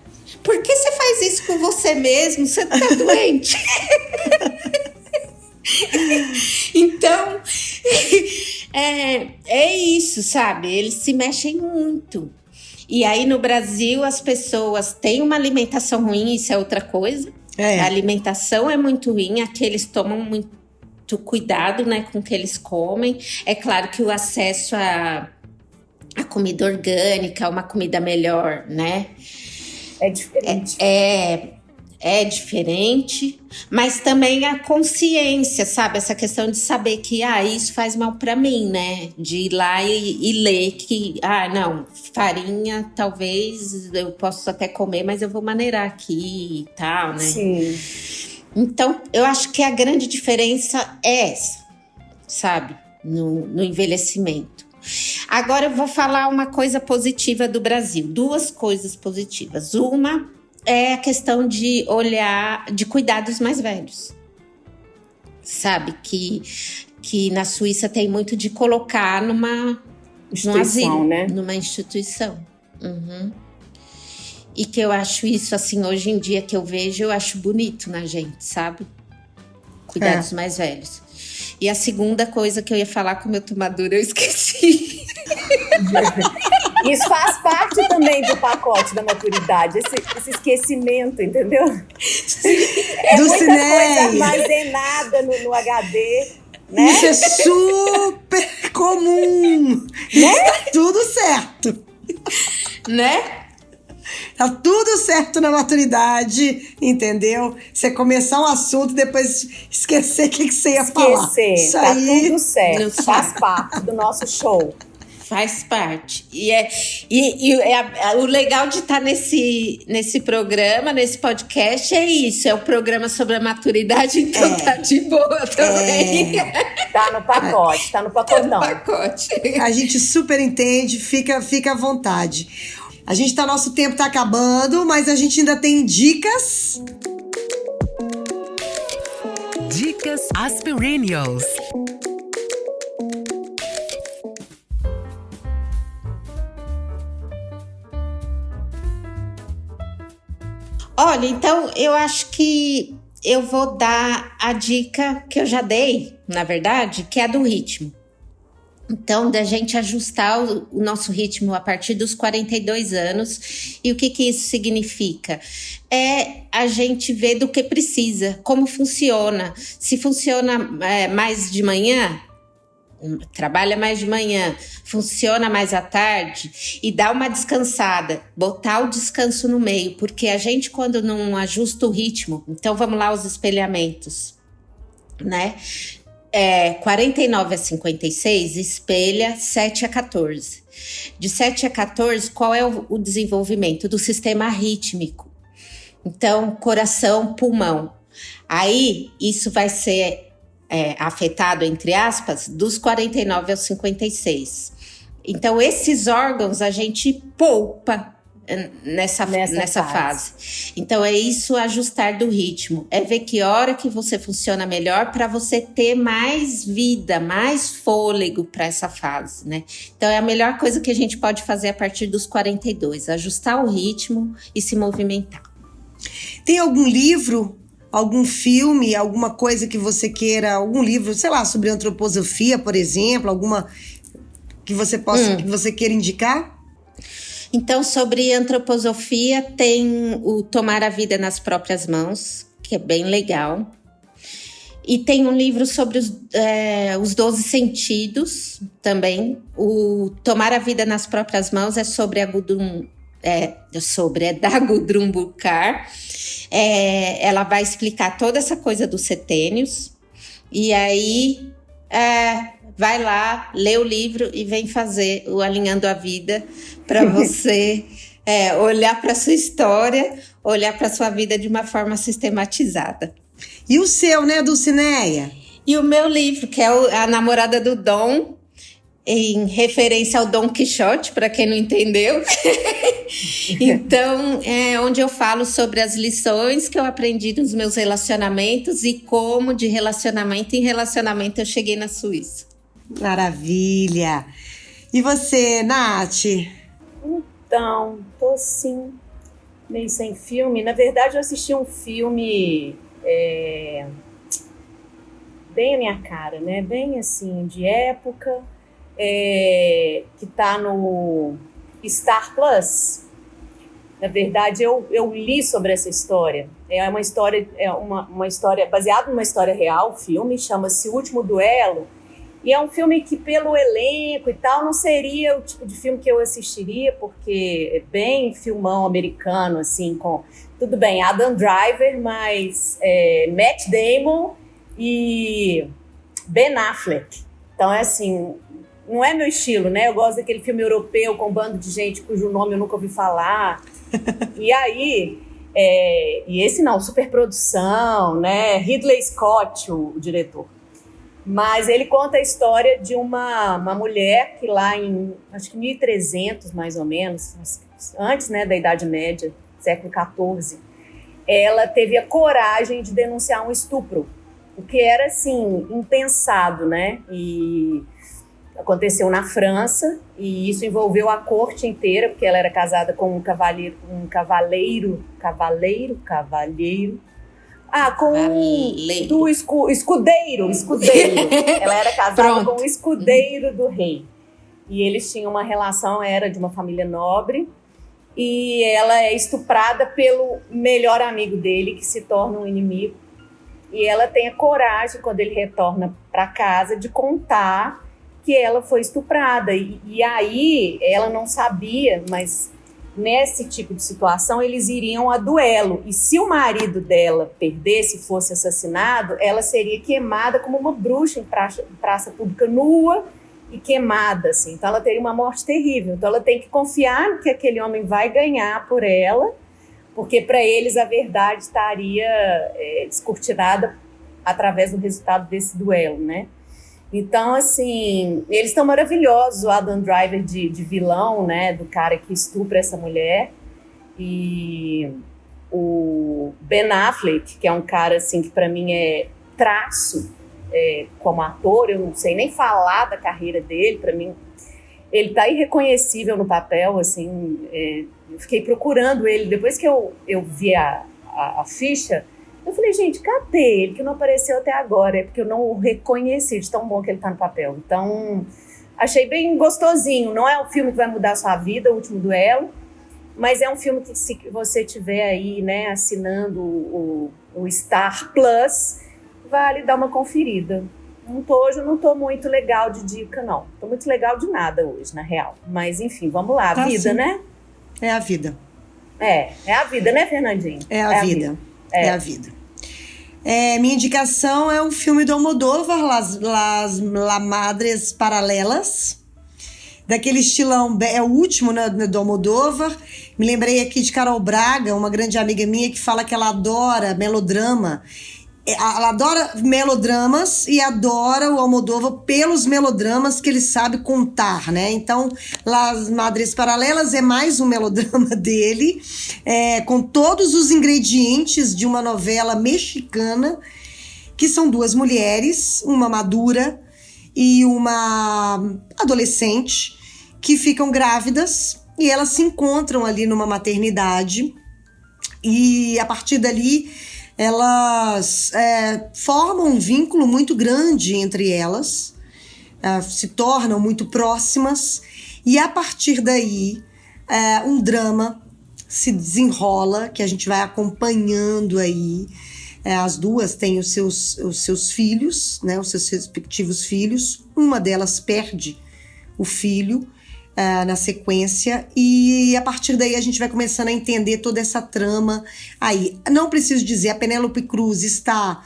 Por que você faz isso com você mesmo? Você tá doente? Então, é isso, sabe? Eles se mexem muito. E aí, no Brasil, as pessoas têm uma alimentação ruim, isso é outra coisa. A alimentação é muito ruim, aqui eles tomam muito cuidado, né, com o que eles comem. É claro que o acesso a comida orgânica, uma comida melhor, né? É diferente. É diferente, mas também a consciência, sabe? Essa questão de saber que, isso faz mal pra mim, né? De ir lá e ler que, não, farinha talvez eu possa até comer, mas eu vou maneirar aqui e tal, né? Sim. Então, eu acho que a grande diferença é essa, sabe? No envelhecimento. Agora eu vou falar uma coisa positiva do Brasil, 2 coisas positivas. Uma é a questão de olhar, de cuidar dos mais velhos. Sabe? Que na Suíça tem muito de colocar num asilo, né? Numa instituição. E que eu acho isso, assim, hoje em dia que eu vejo, eu acho bonito na gente, sabe? Cuidar dos mais velhos. E a segunda coisa que eu ia falar, como eu tô madura, eu esqueci. Isso faz parte também do pacote da maturidade, esse esquecimento, entendeu? É do muita Cineia. coisa armazenada no HD, né? Isso é super comum. Né? Tá tudo certo. Né? Tá tudo certo na maturidade, entendeu? Você começar um assunto e depois esquecer o que você ia falar. Isso tá aí. tudo certo, faz parte do nosso show. Faz parte. O legal de estar nesse programa, nesse podcast, é isso. É o programa sobre a maturidade, então tá de boa também. Tá no pacote, tá no pacotão. Tá no pacote. A gente super entende, fica à vontade. Nosso tempo tá acabando, mas a gente ainda tem dicas. Dicas Aspirinios. Olha, então eu acho que eu vou dar a dica que eu já dei, na verdade, que é a do ritmo. Então, da gente ajustar o nosso ritmo a partir dos 42 anos. E o que isso significa? É a gente ver do que precisa, como funciona. Se funciona mais de manhã, trabalha mais de manhã, funciona mais à tarde e dá uma descansada, botar o descanso no meio, porque a gente quando não ajusta o ritmo, então vamos lá os espelhamentos, né? 49 a 56 espelha 7 a 14. De 7 a 14, qual é o desenvolvimento do sistema rítmico? Então, coração, pulmão. Aí, isso vai ser afetado, entre aspas, dos 49 aos 56. Então, esses órgãos a gente poupa nessa fase. Então, é isso, ajustar do ritmo. É ver que hora que você funciona melhor para você ter mais vida, mais fôlego para essa fase, né? Então, é a melhor coisa que a gente pode fazer a partir dos 42. Ajustar o ritmo e se movimentar. Tem algum livro, algum filme, alguma coisa que você queira, algum livro, sei lá, sobre antroposofia, por exemplo, alguma que você que você queira indicar? Então, sobre antroposofia, tem o Tomar a Vida nas Próprias Mãos, que é bem legal. E tem um livro sobre os 12 sentidos também. O Tomar a Vida nas Próprias Mãos é sobre a da Gudrun Burkhardt. Ela vai explicar toda essa coisa dos setênios. E aí, vai lá, lê o livro e vem fazer o Alinhando a Vida para você olhar para a sua história, olhar para a sua vida de uma forma sistematizada. E o seu, né, Dulcineia? E o meu livro, que é A Namorada do Dom, em referência ao Dom Quixote, para quem não entendeu. Então, é onde eu falo sobre as lições que eu aprendi nos meus relacionamentos e como de relacionamento em relacionamento eu cheguei na Suíça. Maravilha! E você, Nath? Então, tô assim, meio sem filme. Na verdade, eu assisti um filme bem a minha cara, né? Bem assim, de época, que tá no Star Plus. Na verdade, eu li sobre essa história. É uma história baseada numa história real, o filme, chama-se O Último Duelo. E é um filme que, pelo elenco e tal, não seria o tipo de filme que eu assistiria, porque é bem filmão americano, assim, com... Tudo bem, Adam Driver, mas Matt Damon e Ben Affleck. Então, é assim, não é meu estilo, né? Eu gosto daquele filme europeu com um bando de gente cujo nome eu nunca ouvi falar. E aí... e esse não, superprodução, né? Ridley Scott, o diretor. Mas ele conta a história de uma mulher que lá em, acho que 1300 mais ou menos, antes, né, da Idade Média, século XIV, ela teve a coragem de denunciar um estupro, o que era, assim, impensado, né? E aconteceu na França, e isso envolveu a corte inteira, porque ela era casada com um cavaleiro, do escudeiro. Ela era casada com o escudeiro do rei. E eles tinham uma relação, era de uma família nobre, e ela é estuprada pelo melhor amigo dele, que se torna um inimigo. E ela tem a coragem, quando ele retorna para casa, de contar que ela foi estuprada. E aí, ela não sabia, mas nesse tipo de situação, eles iriam a duelo. E se o marido dela perdesse, fosse assassinado, ela seria queimada como uma bruxa em praça pública, nua e queimada, assim. Então ela teria uma morte terrível. Então ela tem que confiar que aquele homem vai ganhar por ela, porque para eles a verdade estaria descortinada através do resultado desse duelo, né? Então, assim, eles estão maravilhosos, o Adam Driver de vilão, né, do cara que estupra essa mulher, e o Ben Affleck, que é um cara, assim, que para mim é traço, como ator, eu não sei nem falar da carreira dele, para mim ele tá irreconhecível no papel, assim, eu fiquei procurando ele, depois que eu vi a ficha, eu falei, gente, cadê ele que não apareceu até agora? É porque eu não o reconheci de tão bom que ele tá no papel. Então, achei bem gostosinho, não é um filme que vai mudar a sua vida, O Último Duelo, mas é um filme que, se você tiver aí, né, assinando o Star Plus, vale dar uma conferida. Hoje eu não tô muito legal de dica, não. Tô muito legal de nada hoje, na real. Mas, enfim, vamos lá. A vida, sim. né? É a vida. É a vida, né, Fernandinho? É a vida. É a vida. Minha indicação é um filme do Almodóvar, Las Madres Paralelas. Daquele estilão, é o último, né, do Almodóvar. Me lembrei aqui de Carol Braga, uma grande amiga minha, que fala que ela adora melodrama. Ela adora melodramas e adora o Almodóvar pelos melodramas que ele sabe contar, né? Então, Las Madres Paralelas é mais um melodrama dele, com todos os ingredientes de uma novela mexicana, que são duas mulheres, uma madura e uma adolescente, que ficam grávidas e elas se encontram ali numa maternidade, e a partir dali elas formam um vínculo muito grande entre elas, se tornam muito próximas, e a partir daí um drama se desenrola, que a gente vai acompanhando aí. As duas têm os seus filhos, né, os seus respectivos filhos. Uma delas perde o filho na sequência, e a partir daí a gente vai começando a entender toda essa trama aí. Não preciso dizer, a Penélope Cruz está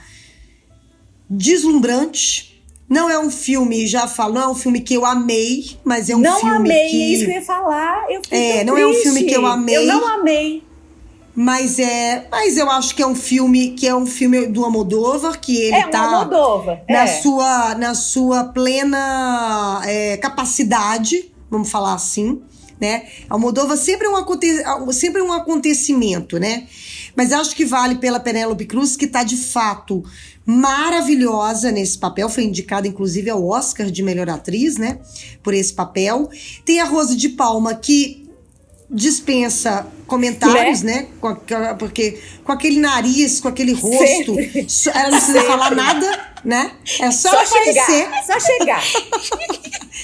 deslumbrante. Não é um filme, já falo, não é um filme que eu amei, mas é um filme que... Não amei, é isso que eu ia falar. Eu fiquei não é um filme que eu amei. Eu não amei. Mas eu acho que é um filme do Almodóvar, que ele tá Almodóvar, na sua plena capacidade, vamos falar assim, né? Almodóvar sempre é um acontecimento, né? Mas acho que vale pela Penélope Cruz, que tá de fato maravilhosa nesse papel, foi indicada inclusive ao Oscar de melhor atriz, né? Por esse papel. Tem a Rose de Palma, que dispensa comentários, né? Porque com aquele nariz, com aquele rosto, ela não precisa falar nada, né? É só ela aparecer. Só chegar.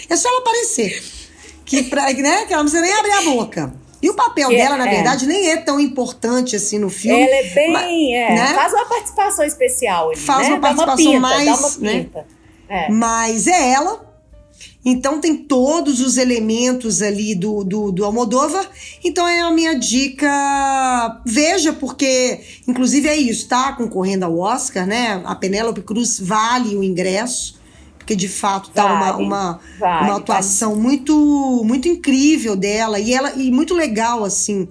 É só ela aparecer. Que ela não precisa nem abrir a boca. E o papel dela, na verdade, nem é tão importante assim no filme. Ela é bem... né? Faz uma participação especial. Faz uma participação mais... né? Mas é ela. Então tem todos os elementos ali do Almodóvar. Então é a minha dica. Veja, porque inclusive é isso, tá concorrendo ao Oscar, né? A Penélope Cruz vale o ingresso, porque de fato tá uma atuação muito, muito incrível dela, e muito legal, assim,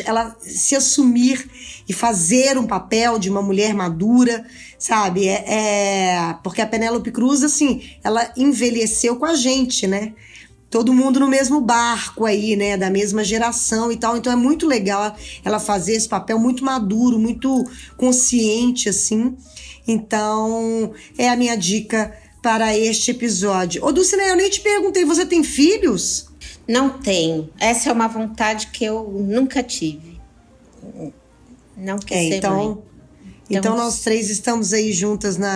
ela se assumir e fazer um papel de uma mulher madura, sabe? Porque a Penélope Cruz, assim, ela envelheceu com a gente, né? Todo mundo no mesmo barco aí, né? Da mesma geração e tal. Então é muito legal ela fazer esse papel muito maduro, muito consciente, assim. Então, é a minha dica para este episódio. Ô, Dulcinea, eu nem te perguntei, você tem filhos? Não tenho. Essa é uma vontade que eu nunca tive. Não quer ser mãe. Então nós três estamos aí juntas no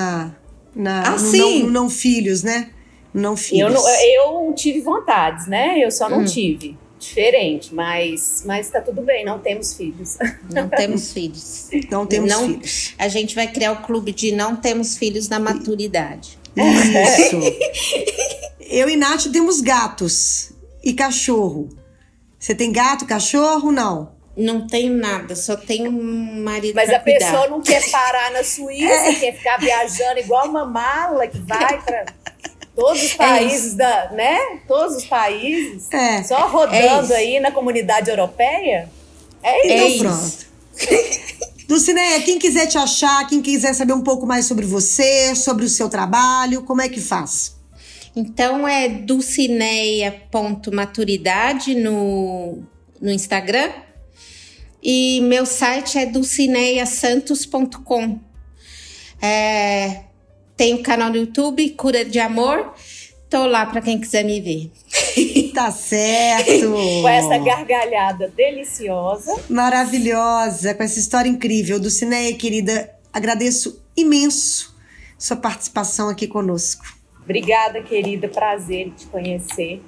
não filhos, né? Não filhos. Eu tive vontades, né? Eu só não tive. Diferente, mas tá tudo bem, não temos filhos. Não temos filhos. Não temos filhos. A gente vai criar o clube de não temos filhos na maturidade. Isso. Eu e Nath temos gatos e cachorro. Você tem gato, cachorro? Não. Não tenho nada, só tenho um marido. Mas pra a pessoa cuidar. não quer parar na Suíça, quer ficar viajando igual uma mala que vai para todos os países né? Todos os países. Só rodando aí na comunidade europeia. Então pronto. Dulcineia, quem quiser te achar, quem quiser saber um pouco mais sobre você, sobre o seu trabalho, como é que faz? Então é dulcineia.maturidade no Instagram. E meu site é dulcineiasantos.com. Tem o canal no YouTube, Cura de Amor. Tô lá para quem quiser me ver. Tá certo. Com essa gargalhada deliciosa. Maravilhosa, com essa história incrível. Dulcineia, querida, agradeço imenso sua participação aqui conosco. Obrigada, querida. Prazer te conhecer.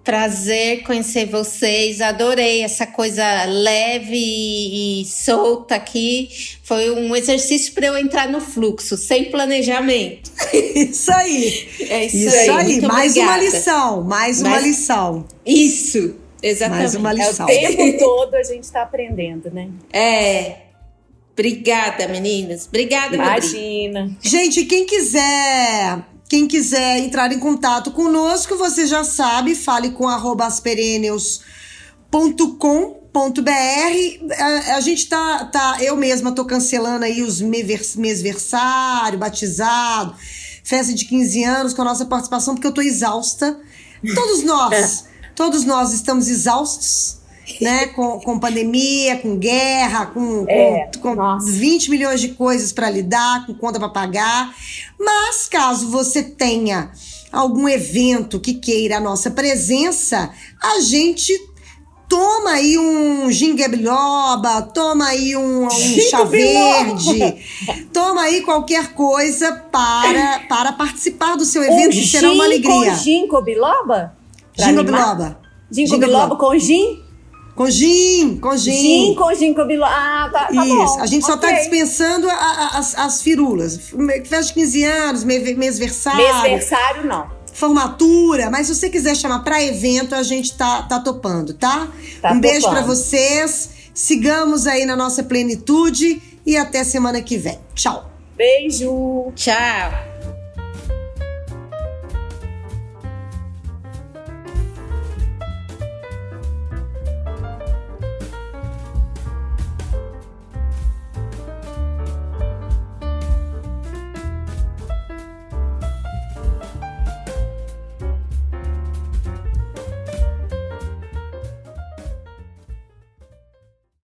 Prazer conhecer vocês, adorei essa coisa leve e solta aqui. Foi um exercício para eu entrar no fluxo, sem planejamento. Isso aí. É isso aí. Muito Mais obrigada. uma lição, mais uma lição. Isso, exatamente. Mais uma lição. O tempo todo a gente está aprendendo, né? Obrigada, meninas. Obrigada, imagina. Gente, quem quiser entrar em contato conosco, você já sabe, fale com @aspereneos.com.br. A gente eu mesma tô cancelando aí os mêsversário, batizado, festa de 15 anos com a nossa participação, porque eu tô exausta. Todos nós estamos exaustos, né? Com pandemia, com guerra, com 20 milhões de coisas para lidar, com conta para pagar. Mas caso você tenha algum evento que queira a nossa presença, a gente toma aí um ginga biloba, toma aí um chá verde, toma aí qualquer coisa para participar do seu evento, que será uma alegria. Com ginkgo biloba? Ginkgo biloba. Ginkgo biloba com gin? Com gin. Gin com ginkgo biloba. Tá isso, bom. A gente só tá dispensando as firulas. Festa de 15 anos, mêsversário. Mêsversário, não. Formatura, mas se você quiser chamar pra evento, a gente tá topando, tá? Um beijo pra vocês, sigamos aí na nossa plenitude e até semana que vem. Tchau. Beijo. Tchau.